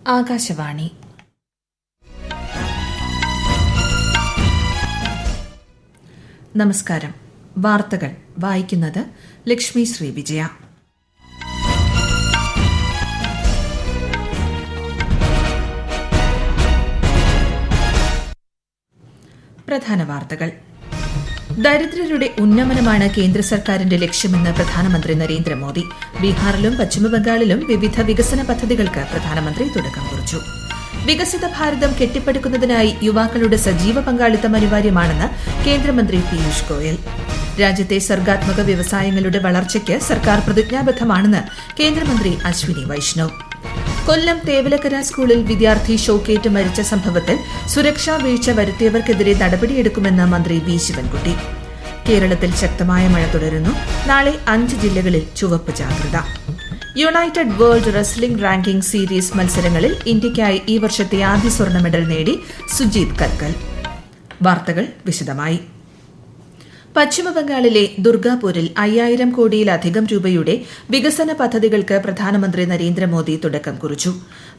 ആകാശവാണി. നമസ്കാരം. വാർത്തകൾ വായിക്കുന്നത് ലക്ഷ്മി ശ്രീ വിജയ. പ്രധാന വാർത്തകൾ. ദരിദ്രരുടെ ഉന്നമനമാണ് കേന്ദ്ര സർക്കാരിന്റെ ലക്ഷ്യമെന്ന് പ്രധാനമന്ത്രി നരേന്ദ്രമോദി. ബീഹാറിലും പശ്ചിമബംഗാളിലും വിവിധ വികസന പദ്ധതികൾക്ക് പ്രധാനമന്ത്രി തുടക്കം കുറിച്ചു. വികസിത ഭാരതം കെട്ടിപ്പടുക്കുന്നതിനായി യുവാക്കളുടെ സജീവ പങ്കാളിത്തം അനിവാര്യമാണെന്ന് കേന്ദ്രമന്ത്രി പീയൂഷ് ഗോയൽ. രാജ്യത്തെ സർഗാത്മക വ്യവസായങ്ങളുടെ വളർച്ചയ്ക്ക് സർക്കാർ പ്രതിജ്ഞാബദ്ധമാണെന്ന് കേന്ദ്രമന്ത്രി അശ്വിനി വൈഷ്ണവ്. കൊല്ലം തേവലക്കര സ്കൂളിൽ വിദ്യാർത്ഥി ഷോക്കേറ്റ് മരിച്ച സംഭവത്തിൽ സുരക്ഷാ വീഴ്ച വരുത്തിയവർക്കെതിരെ നടപടിയെടുക്കുമെന്ന് മന്ത്രി വി ശിവൻകുട്ടി. കേരളത്തിൽ ശക്തമായ മഴ തുടരുന്നു. നാളെ 5 ജില്ലകളിൽ ചുവപ്പ് ജാഗ്രത. United World Wrestling ranking series മത്സരങ്ങളിൽ ഇന്ത്യയ്ക്കായി ഈ വർഷത്തെ ആദ്യ സ്വർണ്ണ മെഡൽ നേടി സുജീത് കൽക്കൽ. വാർത്തകൾ വിശദമായി. പശ്ചിമബംഗാളിലെ ദുർഗാപൂരിൽ 5000 കോടിയിലധികം രൂപയുടെ വികസന പദ്ധതികൾക്ക് പ്രധാനമന്ത്രി നരേന്ദ്രമോദി തുടക്കം കുറിച്ചു.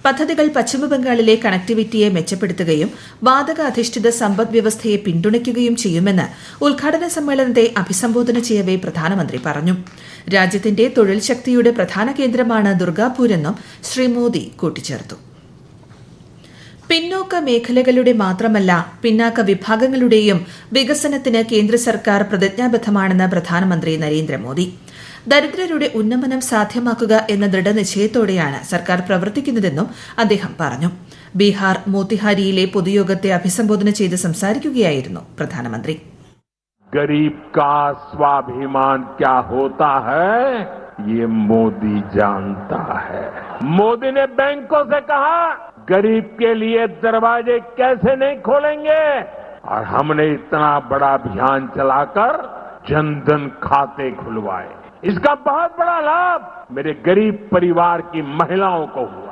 പദ്ധതികൾ പശ്ചിമബംഗാളിലെ കണക്ടിവിറ്റിയെ മെച്ചപ്പെടുത്തുകയും വാതക അധിഷ്ഠിത സമ്പദ് വ്യവസ്ഥയെ പിന്തുണയ്ക്കുകയും ചെയ്യുമെന്ന് ഉദ്ഘാടന സമ്മേളനത്തെ അഭിസംബോധന ചെയ്യവെ പ്രധാനമന്ത്രി പറഞ്ഞു. രാജ്യത്തിന്റെ തൊഴിൽ ശക്തിയുടെ പ്രധാന കേന്ദ്രമാണ് ദുർഗാപൂരെന്നും ശ്രീ മോദി കൂട്ടിച്ചേർത്തു. പിന്നോക്ക മേഖലകളുടെ മാത്രമല്ല പിന്നാക്ക വിഭാഗങ്ങളുടെയും വികസനത്തിന് കേന്ദ്ര സർക്കാർ പ്രതിജ്ഞാബദ്ധമാണെന്ന് പ്രധാനമന്ത്രി നരേന്ദ്രമോദി. ദരിദ്രരുടെ ഉന്നമനം സാധ്യമാക്കുക എന്ന ദൃഢനിശ്ചയത്തോടെയാണ് സർക്കാർ പ്രവർത്തിക്കുന്നതെന്നും അദ്ദേഹം പറഞ്ഞു. ബീഹാർ മോത്തിഹാരിയിലെ പൊതുയോഗത്തെ അഭിസംബോധന ചെയ്ത് സംസാരിക്കുകയായിരുന്നു പ്രധാനമന്ത്രി. गरीब का स्वाभिमान क्या होता है ये मोदी जानता है. मोदी ने बैंकों से कहा गरीब के लिए दरवाजे कैसे नहीं खोलेंगे और हमने इतना बड़ा अभियान चलाकर जनधन खाते खुलवाए. इसका बहुत बड़ा लाभ मेरे गरीब परिवार की महिलाओं को हुआ.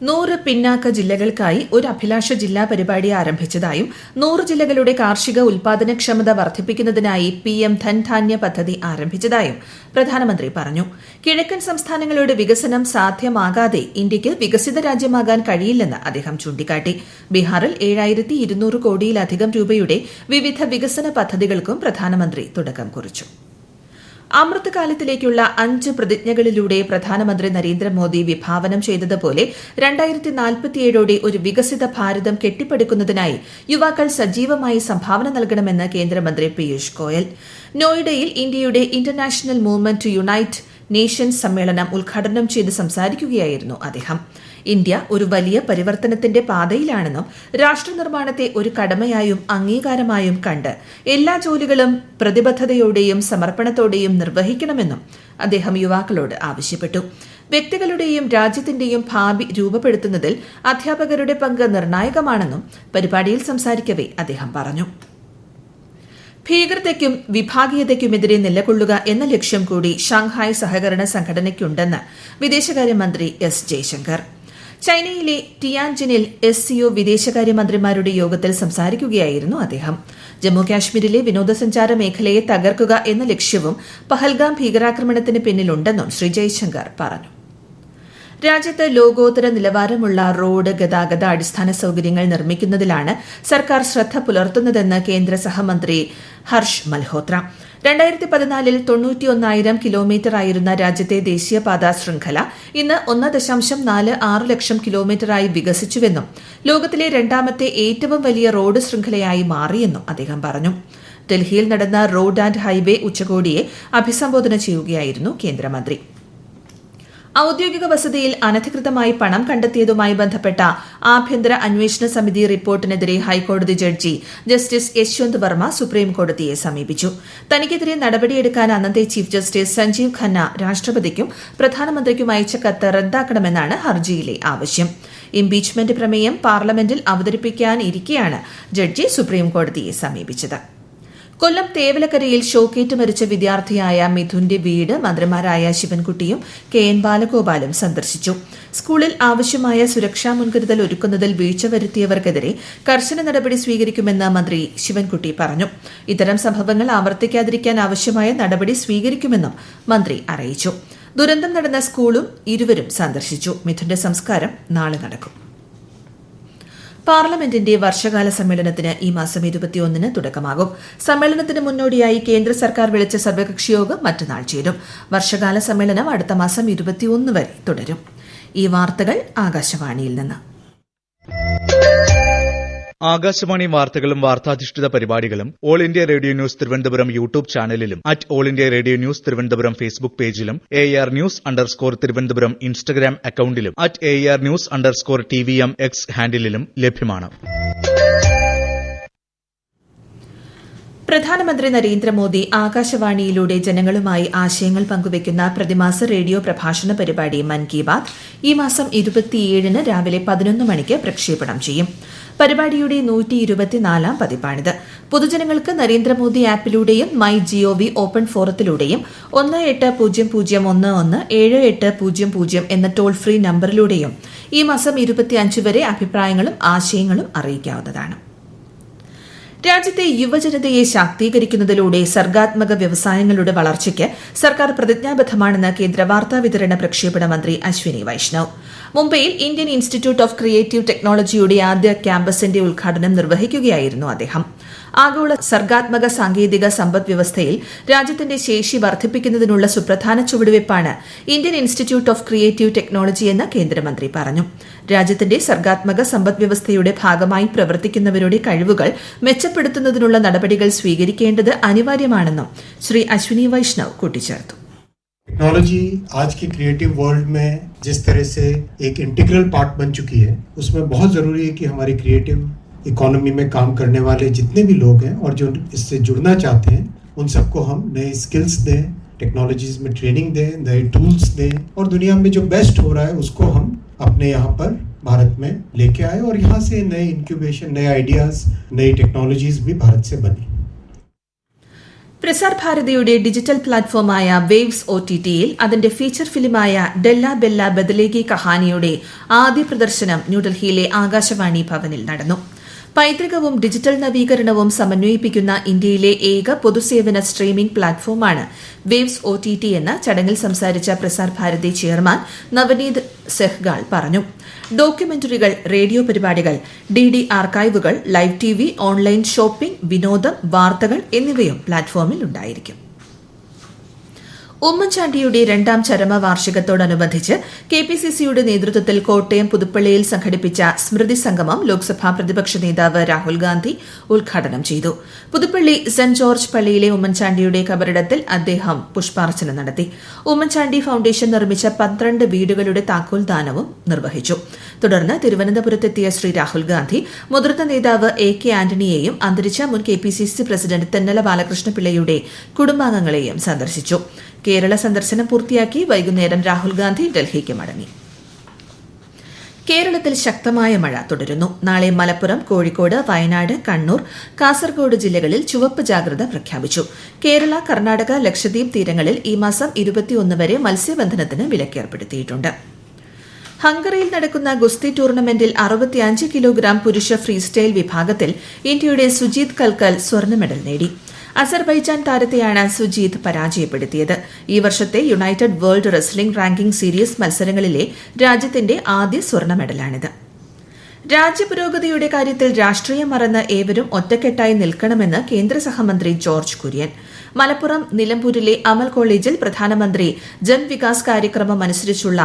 100 പിന്നാക്ക ജില്ലകൾക്കായി ഒരു അഭിലാഷ ജില്ലാ പരിപാടി ആരംഭിച്ചതായും 100 ജില്ലകളുടെ കാർഷിക ഉൽപാദനക്ഷമത വർദ്ധിപ്പിക്കുന്നതിനായി PM ധൻധാന്യ പദ്ധതി ആരംഭിച്ചതായും പ്രധാനമന്ത്രി പറഞ്ഞു. കിഴക്കൻ സംസ്ഥാനങ്ങളുടെ വികസനം സാധ്യമാകാതെ ഇന്ത്യയ്ക്ക് വികസിത രാജ്യമാകാൻ കഴിയില്ലെന്ന് അദ്ദേഹം ചൂണ്ടിക്കാട്ടി. ബീഹാറിൽ 7200 കോടിയിലധികം രൂപയുടെ വിവിധ വികസന പദ്ധതികൾക്കും പ്രധാനമന്ത്രി തുടക്കം കുറിച്ചു. അമൃത് കാലത്തിലേക്കുള്ള 5 പ്രതിജ്ഞകളിലൂടെ പ്രധാനമന്ത്രി നരേന്ദ്രമോദി വിഭാവനം ചെയ്തതുപോലെ 2047 ഒരു വികസിത ഭാരതം കെട്ടിപ്പടുക്കുന്നതിനായി യുവാക്കൾ സജീവമായി സംഭാവന നൽകണമെന്ന് കേന്ദ്രമന്ത്രി പീയൂഷ് ഗോയൽ. നോയിഡയിൽ ഇന്ത്യയുടെ international movement to unite nations സമ്മേളനം ഉദ്ഘാടനം ചെയ്ത് സംസാരിക്കുകയായിരുന്നു അദ്ദേഹം. ഇന്ത്യ ഒരു വലിയ പരിവർത്തനത്തിന്റെ പാതയിലാണെന്നും രാഷ്ട്രനിർമ്മാണത്തെ ഒരു കടമയായും അംഗീകാരമായും കണ്ട് എല്ലാ ജോലികളും പ്രതിബദ്ധതയോടെയും സമർപ്പണത്തോടെയും നിർവഹിക്കണമെന്നും അദ്ദേഹം യുവാക്കളോട് ആവശ്യപ്പെട്ടു. വ്യക്തികളുടെയും രാജ്യത്തിന്റെയും ഭാവി രൂപപ്പെടുത്തുന്നതിൽ അധ്യാപകരുടെ പങ്ക് നിർണായകമാണെന്നും പരിപാടിയിൽ സംസാരിക്കവെ അദ്ദേഹം പറഞ്ഞു. ഭീകരതയ്ക്കും വിഭാഗീയതയ്ക്കുമെതിരെ നിലകൊള്ളുക എന്ന ലക്ഷ്യം കൂടി ഷാങ്ഹായ് സഹകരണ സംഘടനയ്ക്കുണ്ടെന്ന് വിദേശകാര്യമന്ത്രി എസ് ജയശങ്കർ. ചൈനയിലെ ടിയാൻജിനിൽ SCO വിദേശകാര്യമന്ത്രിമാരുടെ യോഗത്തിൽ സംസാരിക്കുകയായിരുന്നു അദ്ദേഹം. ജമ്മുകാശ്മീരിലെ വിനോദസഞ്ചാര മേഖലയെ തകർക്കുക എന്ന ലക്ഷ്യവും പഹൽഗാം ഭീകരാക്രമണത്തിന് പിന്നിലുണ്ടെന്നും ശ്രീ ജയശങ്കർ പറഞ്ഞു. രാജ്യത്ത് ലോകോത്തര നിലവാരമുള്ള റോഡ് ഗതാഗത അടിസ്ഥാന സൌകര്യങ്ങൾ നിർമ്മിക്കുന്നതിലാണ് സർക്കാർ ശ്രദ്ധ പുലർത്തുന്നതെന്ന് കേന്ദ്ര സഹമന്ത്രി ഹർഷ് മൽഹോത്ര. 2014 91,000 കിലോമീറ്ററായിരുന്ന രാജ്യത്തെ ദേശീയപാതാ ശൃംഖല ഇന്ന് 1.46 ലക്ഷം കിലോമീറ്ററായി വികസിച്ചുവെന്നും ലോകത്തിലെ രണ്ടാമത്തെ ഏറ്റവും വലിയ റോഡ് ശൃംഖലയായി മാറിയെന്നും അദ്ദേഹം പറഞ്ഞു. ഡൽഹിയിൽ നടന്ന റോഡ് ആൻഡ് ഹൈവേ ഉച്ചകോടിയെ അഭിസംബോധന ചെയ്യുകയായിരുന്നു കേന്ദ്രമന്ത്രി. ഔദ്യോഗിക വസതിയിൽ അനധികൃതമായി പണം കണ്ടെത്തിയതുമായി ബന്ധപ്പെട്ട ആഭ്യന്തര അന്വേഷണ സമിതി റിപ്പോർട്ടിനെതിരെ ഹൈക്കോടതി ജഡ്ജി ജസ്റ്റിസ് യശ്വന്ത് വർമ്മ സുപ്രീംകോടതിയെ സമീപിച്ചു. തനിക്കെതിരെ നടപടിയെടുക്കാൻ അന്നത്തെ ചീഫ് ജസ്റ്റിസ് സഞ്ജീവ് ഖന്ന രാഷ്ട്രപതിക്കും പ്രധാനമന്ത്രിക്കും അയച്ച കത്ത് റദ്ദാക്കണമെന്നാണ് ഹർജിയിലെ ആവശ്യം. ഇംപീച്ച്മെന്റ് പ്രമേയം പാർലമെന്റിൽ അവതരിപ്പിക്കാനിരിക്കെയാണ് ജഡ്ജി സുപ്രീംകോടതിയെ സമീപിച്ചത്. കൊല്ലം തേവലക്കരയിൽ ഷോക്കേറ്റ് മരിച്ച വിദ്യാർത്ഥിയായ മിഥുന്റെ വീട് മന്ത്രിമാരായ ശിവൻകുട്ടിയും KN ബാലഗോപാലും സന്ദർശിച്ചു. സ്കൂളിൽ ആവശ്യമായ സുരക്ഷാ മുൻകരുതൽ ഒരുക്കുന്നതിൽ വീഴ്ച വരുത്തിയവർക്കെതിരെ കർശന നടപടി സ്വീകരിക്കുമെന്ന് മന്ത്രി ശിവൻകുട്ടി പറഞ്ഞു. ഇത്തരം സംഭവങ്ങൾ ആവർത്തിക്കാതിരിക്കാൻ ആവശ്യമായ നടപടി സ്വീകരിക്കുമെന്നും മന്ത്രി അറിയിച്ചു. ദുരന്തം നടന്ന സ്കൂളും ഇരുവരും സന്ദർശിച്ചു. മിഥുന്റെ സംസ്കാരം നാളെ നടക്കും. പാർലമെന്റിന്റെ വർഷകാല സമ്മേളനത്തിന് ഈ മാസം 21-ന് തുടക്കമാകും. സമ്മേളനത്തിന് മുന്നോടിയായി കേന്ദ്ര സർക്കാർ വിളിച്ച സർവകക്ഷി യോഗം മറ്റന്നാൾ ചേരും. വർഷകാല സമ്മേളനം അടുത്ത മാസം 21 വരെ തുടരും. ഈ വാർത്തകൾ ആകാശവാണിയിൽ നിന്ന്. ആകാശവാണി വാർത്തകളും വാർത്താധിഷ്ഠിത പരിപാടികളും all India radio news Thiruvananthapuram YouTube ചാനലിലും all India radio news Thiruvananthapuram Facebook പേജിലും AR ന്യൂസ് _തിരുവനന്തപുരം ഇൻസ്റ്റഗ്രാം അക്കൌണ്ടിലും AR ന്യൂസ് _TVM X ഹാൻഡിലും ലഭ്യമാണ്. പ്രധാനമന്ത്രി നരേന്ദ്രമോദി ആകാശവാണിയിലൂടെ ജനങ്ങളുമായി ആശയങ്ങൾ പങ്കുവയ്ക്കുന്ന പ്രതിമാസ റേഡിയോ പ്രഭാഷണ പരിപാടി മൻ കി ബാത് ഈ മാസം 27-ന് രാവിലെ 11 മണിക്ക് പ്രക്ഷേപണം ചെയ്യും. പരിപാടിയുടെ 124-ാം പതിപ്പാണിത്. പൊതുജനങ്ങൾക്ക് നരേന്ദ്രമോദി ആപ്പിലൂടെയും മൈ GOV ഓപ്പൺ ഫോറത്തിലൂടെയും 1801178000 എന്ന ടോൾ ഫ്രീ നമ്പറിലൂടെയും ഈ മാസം 25 വരെ അഭിപ്രായങ്ങളും ആശയങ്ങളും അറിയിക്കാവുന്നതാണ്. രാജ്യത്തെ യുവജനതയെ ശാക്തീകരിക്കുന്നതിലൂടെ സർഗാത്മക വ്യവസായങ്ങളുടെ വളർച്ചയ്ക്ക് സർക്കാർ പ്രതിജ്ഞാബദ്ധമാണെന്ന് കേന്ദ്ര വാർത്താവിതരണ പ്രക്ഷേപണ മന്ത്രി അശ്വിനി വൈഷ്ണവ്. മുംബൈയിൽ ഇന്ത്യൻ ഇൻസ്റ്റിറ്റ്യൂട്ട് ഓഫ് ക്രിയേറ്റീവ് ടെക്നോളജിയുടെ ആദ്യ ക്യാമ്പസിന്റെ ഉദ്ഘാടനം നിർവഹിക്കുകയായിരുന്നു അദ്ദേഹം. ആഗോള സർഗാത്മക സാങ്കേതിക സമ്പദ് വ്യവസ്ഥയിൽ രാജ്യത്തിന്റെ ശേഷി വർദ്ധിപ്പിക്കുന്നതിനുള്ള സുപ്രധാന ചുവടുവയ്പ്പാണ് Indian Institute of Creative Technology എന്ന് കേന്ദ്രമന്ത്രി പറഞ്ഞു. രാജ്യത്തിന്റെ സർഗാത്മക സമ്പദ് വ്യവസ്ഥയുടെ ഭാഗമായി പ്രവർത്തിക്കുന്നവരുടെ കഴിവുകൾ മെച്ചപ്പെടുത്തുന്നതിനുള്ള നടപടികൾ സ്വീകരിക്കേണ്ടത് അനിവാര്യമാണെന്നും ശ്രീ അശ്വിനി വൈഷ്ണവ് കൂട്ടിച്ചേർത്തു. टेक्नोलॉजी आज की क्रिएटिव वर्ल्ड में जिस तरह से एक इंटीग्रल पार्ट बन चुकी है, उसमें बहुत जरूरी है कि हमारी क्रिएटिव इकोनॉमी में काम करने वाले जितने भी लोग हैं और जो इससे जुड़ना चाहते हैं, उन सबको हम नए स्किल्स दें, टेक्नोलॉजीज में ट्रेनिंग दें, नए टूल्स दें और दुनिया में जो बेस्ट हो रहा है उसको हम अपने यहाँ पर भारत में लेके आए और यहाँ से नए इंक्यूबेशन, नए आइडियाज, नई टेक्नोलॉजीज भी भारत से बनी. പ്രസാർ ഭാരതിയുടെ ഡിജിറ്റൽ പ്ലാറ്റ്ഫോമായ വേവ്സ് OTTയിൽ അതിന്റെ ഫീച്ചർ ഫിലിമായ ഡെല്ല ബെല്ല ബദലേഗി കഹാനിയുടെ ആദ്യ പ്രദർശനം ന്യൂഡൽഹിയിലെ ആകാശവാണി ഭവനിൽ നടന്നു. പൈതൃകവും ഡിജിറ്റൽ നവീകരണവും സമന്വയിപ്പിക്കുന്ന ഇന്ത്യയിലെ ഏക പൊതുസേവന സ്ട്രീമിംഗ് പ്ലാറ്റ്ഫോമാണ് വേവ്സ് OTT എന്ന് ചടങ്ങിൽ സംസാരിച്ച പ്രസാർ ഭാരതി ചെയർമാൻ നവനീത് സെഹ്ഗാൾ പറഞ്ഞു. ഡോക്യുമെന്ററികൾ, റേഡിയോ പരിപാടികൾ, DD ആർക്കൈവുകൾ, ലൈവ് TV, ഓൺലൈൻ ഷോപ്പിംഗ്, വിനോദം, വാർത്തകൾ എന്നിവയും പ്ലാറ്റ്ഫോമിൽ ഉണ്ടായിരിക്കും. ഉമ്മൻചാണ്ടിയുടെ 2ാം ചരമവാർഷികത്തോടനുബന്ധിച്ച് KPCCയുടെ നേതൃത്വത്തിൽ കോട്ടയം പുതുപ്പള്ളിയിൽ സംഘടിപ്പിച്ച സ്മൃതി സംഗമം ലോക്സഭാ പ്രതിപക്ഷ നേതാവ് രാഹുൽ ഗാന്ധി ഉദ്ഘാടനം ചെയ്തു. പുതുപ്പള്ളി സെന്റ് ജോർജ് പള്ളിയിലെ ഉമ്മൻചാണ്ടിയുടെ കബറിടത്തിൽ അദ്ദേഹം പുഷ്പാർച്ചന നടത്തി. ഉമ്മൻചാണ്ടി ഫൌണ്ടേഷൻ നിർമ്മിച്ച 12 വീടുകളുടെ താക്കോൽദാനവും നിർവഹിച്ചു. തുടർന്ന് തിരുവനന്തപുരത്തെത്തിയ ശ്രീ രാഹുൽ ഗാന്ധി മുതിർന്ന നേതാവ് AK ആന്റണിയെയും അന്തരിച്ച മുൻ KPCC പ്രസിഡന്റ് തെന്നല ബാലകൃഷ്ണപിള്ളയുടെ കുടുംബാംഗങ്ങളെയും സന്ദർശിച്ചു. കേരള സന്ദർശനം പൂർത്തിയാക്കി വൈകുന്നേരം രാഹുൽ ഗാന്ധി ഡൽഹിക്ക് മടങ്ങി. കേരളത്തിൽ ശക്തമായ മഴ തുടരുന്നു. നാളെ മലപ്പുറം, കോഴിക്കോട്, വയനാട്, കണ്ണൂർ, കാസർഗോഡ് ജില്ലകളിൽ ചുവപ്പ് ജാഗ്രത പ്രഖ്യാപിച്ചു. കേരള, കർണാടക, ലക്ഷദ്വീപ് തീരങ്ങളിൽ ഈ മാസം 21 വരെ മത്സ്യബന്ധനത്തിന് വിലക്കേർപ്പെടുത്തിയിട്ടുണ്ട്. ഹംഗറിയിൽ നടക്കുന്ന ഗുസ്തി ടൂർണമെന്റിൽ 65 കിലോഗ്രാം പുരുഷ ഫ്രീസ്റ്റൈൽ വിഭാഗത്തിൽ ഇന്ത്യയുടെ സുജീത് കൽക്കൽ സ്വർണ്ണ മെഡൽ നേടി. അസർബൈജാൻ താരത്തെയാണ് സുജീത് പരാജയപ്പെടുത്തിയത്. ഈ വർഷത്തെ United World Wrestling ranking series മത്സരങ്ങളിലെ രാജ്യത്തിന്റെ ആദ്യ സ്വർണ്ണ മെഡലാണിത്. രാജ്യപുരോഗതിയുടെ കാര്യത്തിൽ രാഷ്ട്രീയം മറന്ന് ഏവരും ഒറ്റക്കെട്ടായി നിൽക്കണമെന്ന് കേന്ദ്ര സഹമന്ത്രി ജോർജ് കുര്യൻ. മലപ്പുറം നിലമ്പൂരിലെ അമൽ കോളേജിൽ പ്രധാനമന്ത്രി ജൻവികാസ് കാര്യക്രമം അനുസരിച്ചുള്ള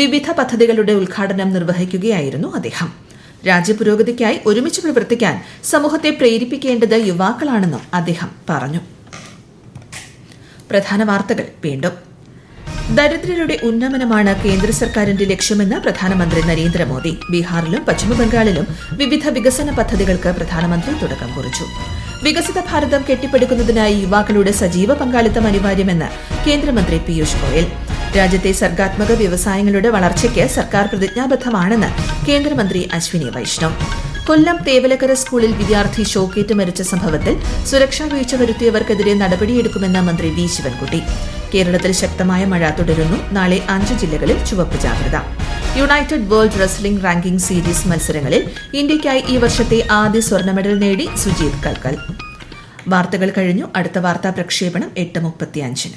വിവിധ പദ്ധതികളുടെ ഉദ്ഘാടനം നിർവഹിക്കുകയായിരുന്നു അദ്ദേഹം. രാജ്യപുരോഗതിക്കായി ഒരുമിച്ച് പ്രവർത്തിക്കാൻ സമൂഹത്തെ പ്രേരിപ്പിക്കേണ്ടത് യുവാക്കളാണെന്നും അദ്ദേഹം പറഞ്ഞു. പ്രധാന വാർത്തകൾ വീണ്ടും. ദരിദ്രരുടെ ഉന്നമനമാണ് കേന്ദ്ര സർക്കാരിന്റെ ലക്ഷ്യമെന്ന് പ്രധാനമന്ത്രി നരേന്ദ്രമോദി. ബീഹാറിലും പശ്ചിമബംഗാളിലും വിവിധ വികസന പദ്ധതികൾക്ക് പ്രധാനമന്ത്രി തുടക്കം കുറിച്ചു. വികസിത ഭാരതം കെട്ടിപ്പടുക്കുന്നതിനായി യുവാക്കളുടെ സജീവ പങ്കാളിത്തം അനിവാര്യമെന്ന് കേന്ദ്രമന്ത്രി പീയൂഷ് ഗോയൽ. രാജ്യത്തെ സർഗാത്മക വ്യവസായങ്ങളുടെ വളർച്ചയ്ക്ക് സർക്കാർ പ്രതിജ്ഞാബദ്ധമാണെന്ന് കേന്ദ്രമന്ത്രി അശ്വിനി വൈഷ്ണവ്. കൊല്ലം തേവലക്കര സ്കൂളിൽ വിദ്യാർത്ഥി ഷോക്കേറ്റ് മരിച്ച സംഭവത്തിൽ സുരക്ഷാ വീഴ്ച വരുത്തിയവർക്കെതിരെ നടപടിയെടുക്കുമെന്ന് മന്ത്രി വി ശിവൻകുട്ടി. കേരളത്തിൽ ശക്തമായ മഴ തുടരുന്നു. നാളെ 5 ജില്ലകളിൽ ചുവപ്പ് ജാഗ്രത. United World Wrestling ranking series മത്സരങ്ങളിൽ ഇന്ത്യയ്ക്കായി ഈ വർഷത്തെ ആദ്യ സ്വർണ്ണ മെഡൽ നേടി സുജീത് കൽക്കൽ. വാർത്തകൾ കഴിഞ്ഞു. അടുത്ത വാർത്താ പ്രക്ഷേപണം 8:35.